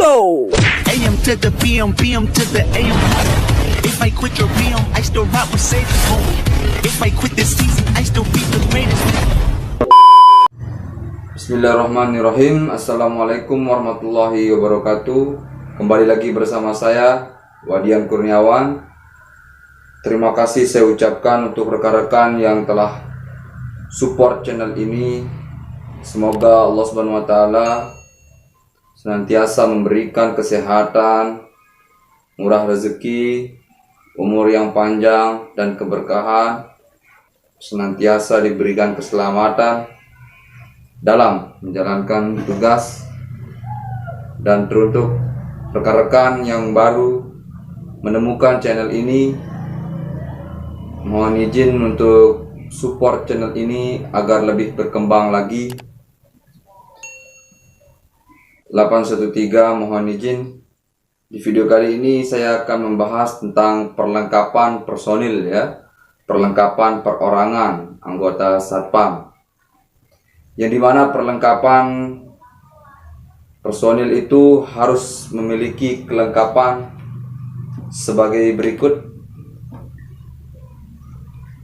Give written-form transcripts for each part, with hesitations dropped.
go. AM to the PM, PM to the AM. If I quit your realm, I still rock with safe home. If I quit this season, I still be the greatest. Bismillahirrahmanirrahim. Assalamualaikum warahmatullahi wabarakatuh. Kembali lagi bersama saya, Wadian Kurniawan. Terima kasih saya ucapkan untuk rekan-rekan yang telah support channel ini. Semoga Allah Subhanahu wa taala senantiasa memberikan kesehatan, murah rezeki, umur yang panjang dan keberkahan, senantiasa diberikan keselamatan dalam menjalankan tugas. Dan teruntuk rekan-rekan yang baru menemukan channel ini, mohon izin untuk support channel ini agar lebih berkembang lagi. 813 mohon izin. Di video kali ini saya akan membahas tentang perlengkapan personil ya, perlengkapan perorangan anggota Satpam. Yang dimana perlengkapan personil itu harus memiliki kelengkapan sebagai berikut.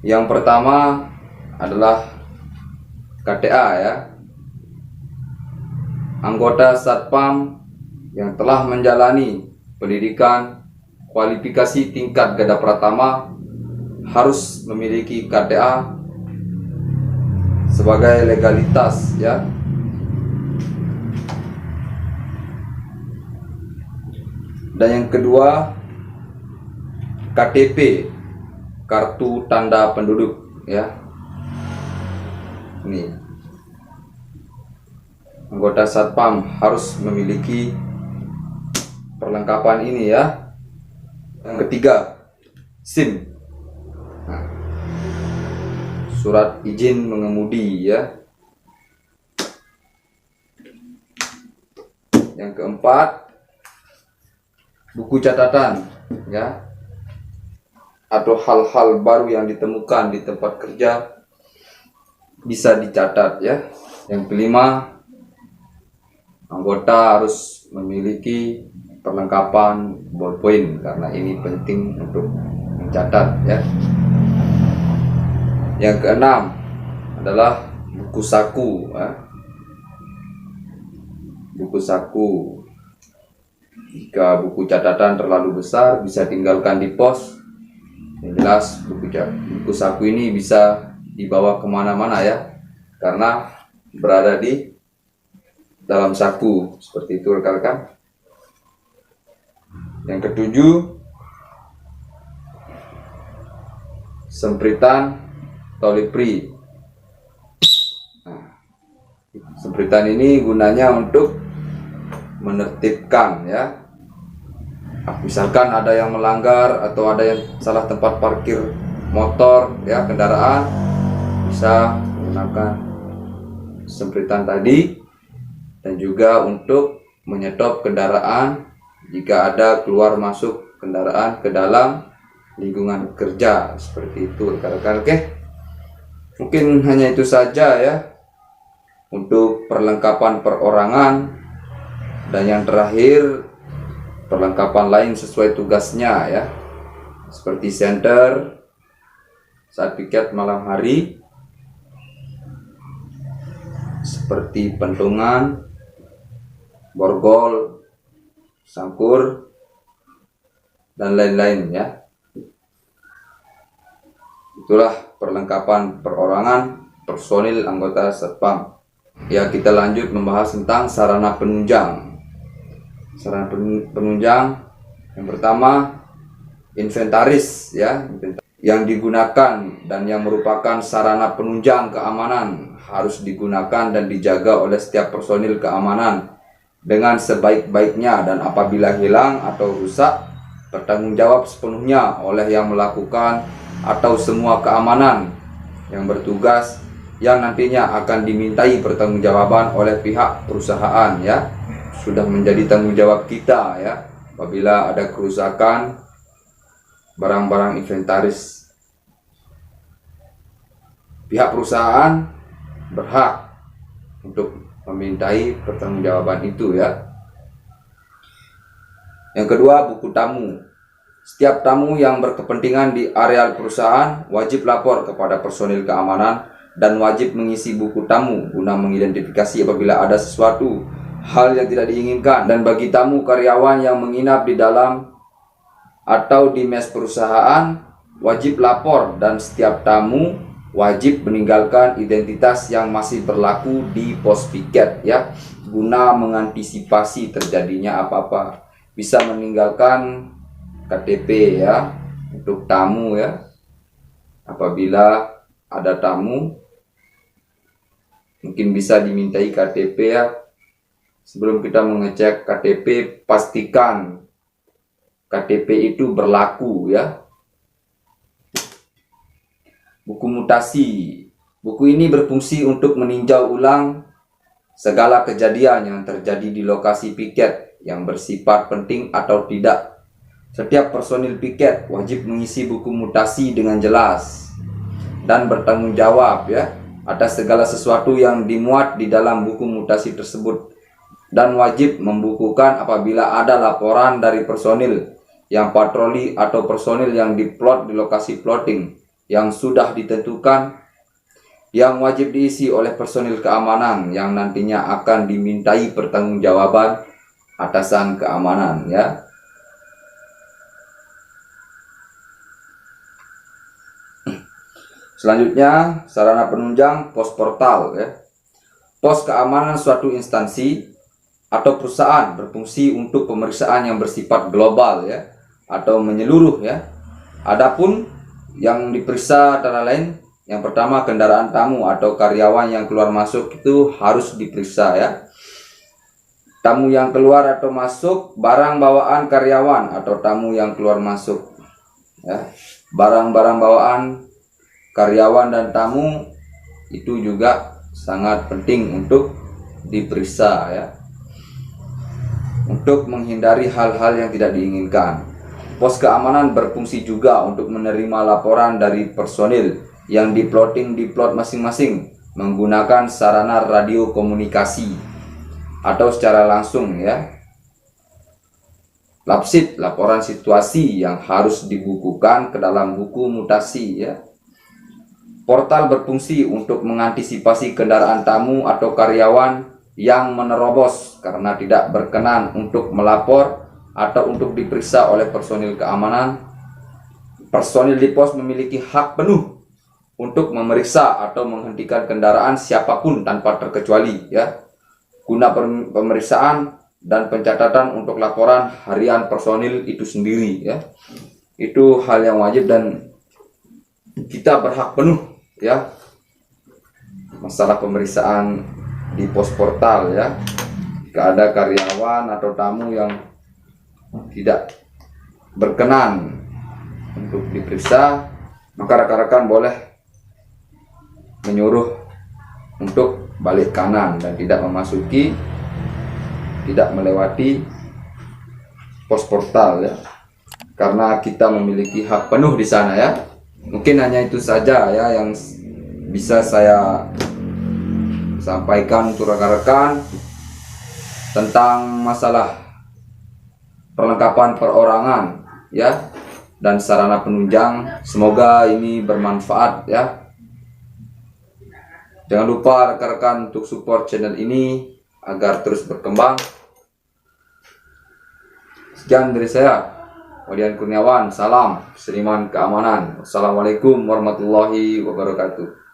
Yang pertama adalah KTA ya. Anggota Satpam yang telah menjalani pendidikan kualifikasi tingkat Gada Pratama harus memiliki KTA sebagai legalitas ya. Dan yang kedua, KTP, kartu tanda penduduk ya. Ini anggota Satpam harus memiliki perlengkapan ini ya. Yang ketiga, SIM, nah, surat izin mengemudi ya. Yang keempat, buku catatan ya, atau hal-hal baru yang ditemukan di tempat kerja bisa dicatat ya. Yang kelima, anggota harus memiliki perlengkapan ballpoint karena ini penting untuk mencatat ya. Yang keenam adalah buku saku ya. Buku saku, jika buku catatan terlalu besar bisa tinggalkan di pos. Yang jelas buku saku ini bisa dibawa kemana-mana ya, karena berada di dalam saku seperti itu rekan-rekan. Yang ketujuh, sempritan tolipri. Nah, sempritan ini gunanya untuk menertibkan ya. Misalkan ada yang melanggar atau ada yang salah tempat parkir motor ya, kendaraan, bisa menggunakan sempritan tadi. Dan juga untuk menyetop kendaraan jika ada keluar masuk kendaraan ke dalam lingkungan kerja, seperti itu rekan-rekan. Oke, mungkin hanya itu saja ya untuk perlengkapan perorangan. Dan yang terakhir, perlengkapan lain sesuai tugasnya ya, seperti senter saat piket malam hari, seperti pentungan, borgol, sangkur, dan lain-lain ya. Itulah perlengkapan perorangan personil anggota Satpam. Ya, kita lanjut membahas tentang sarana penunjang. Sarana penunjang yang pertama, inventaris ya, yang digunakan dan yang merupakan sarana penunjang keamanan harus digunakan dan dijaga oleh setiap personil keamanan dengan sebaik-baiknya, dan apabila hilang atau rusak bertanggung jawab sepenuhnya oleh yang melakukan atau semua keamanan yang bertugas, yang nantinya akan dimintai pertanggungjawaban oleh pihak perusahaan ya. Sudah menjadi tanggung jawab kita ya apabila ada kerusakan barang-barang inventaris. Pihak perusahaan berhak untuk memintai pertanggungjawaban itu ya. Yang kedua, buku tamu. Setiap tamu yang berkepentingan di areal perusahaan wajib lapor kepada personil keamanan dan wajib mengisi buku tamu guna mengidentifikasi apabila ada sesuatu hal yang tidak diinginkan. Dan bagi tamu karyawan yang menginap di dalam atau di mes perusahaan wajib lapor, dan setiap tamu wajib meninggalkan identitas yang masih berlaku di pos piket ya, guna mengantisipasi terjadinya apa-apa. Bisa meninggalkan KTP ya untuk tamu ya. Apabila ada tamu mungkin bisa dimintai KTP ya. Sebelum kita mengecek KTP, pastikan KTP itu berlaku ya. Buku mutasi. Buku ini berfungsi untuk meninjau ulang segala kejadian yang terjadi di lokasi piket yang bersifat penting atau tidak. Setiap personil piket wajib mengisi buku mutasi dengan jelas dan bertanggung jawab ya atas segala sesuatu yang dimuat di dalam buku mutasi tersebut, dan wajib membukukan apabila ada laporan dari personil yang patroli atau personil yang diplot di lokasi plotting yang sudah ditentukan, yang wajib diisi oleh personil keamanan yang nantinya akan dimintai pertanggungjawaban atasan keamanan ya. Selanjutnya, sarana penunjang pos portal ya. Pos keamanan suatu instansi atau perusahaan berfungsi untuk pemeriksaan yang bersifat global ya, atau menyeluruh ya. Adapun yang diperiksa antara lain, yang pertama kendaraan tamu atau karyawan yang keluar masuk itu harus diperiksa ya. Tamu yang keluar atau masuk, barang bawaan karyawan atau tamu yang keluar masuk ya. Barang-barang bawaan karyawan dan tamu itu juga sangat penting untuk diperiksa ya, untuk menghindari hal-hal yang tidak diinginkan. Pos keamanan berfungsi juga untuk menerima laporan dari personil yang diploting di plot masing-masing menggunakan sarana radio komunikasi atau secara langsung ya. Lapsit, laporan situasi yang harus dibukukan ke dalam buku mutasi ya. Portal berfungsi untuk mengantisipasi kendaraan tamu atau karyawan yang menerobos karena tidak berkenan untuk melapor atau untuk diperiksa oleh personil keamanan. Personil di pos memiliki hak penuh untuk memeriksa atau menghentikan kendaraan siapapun tanpa terkecuali ya, guna pemeriksaan dan pencatatan untuk laporan harian personil itu sendiri ya. Itu hal yang wajib dan kita berhak penuh ya, masalah pemeriksaan di pos portal ya. Jika ada karyawan atau tamu yang tidak berkenan untuk diperiksa, maka rekan-rekan boleh menyuruh untuk balik kanan dan tidak memasuki, tidak melewati pos portal ya, karena kita memiliki hak penuh di sana ya. Mungkin hanya itu saja ya yang bisa saya sampaikan untuk rekan-rekan tentang masalah perlengkapan perorangan ya dan sarana penunjang. Semoga ini bermanfaat ya. Jangan lupa rekan-rekan untuk support channel ini agar terus berkembang. Sekian dari saya, Wadian Kurniawan. Salam Seniman Keamanan. Wassalamualaikum warahmatullahi wabarakatuh.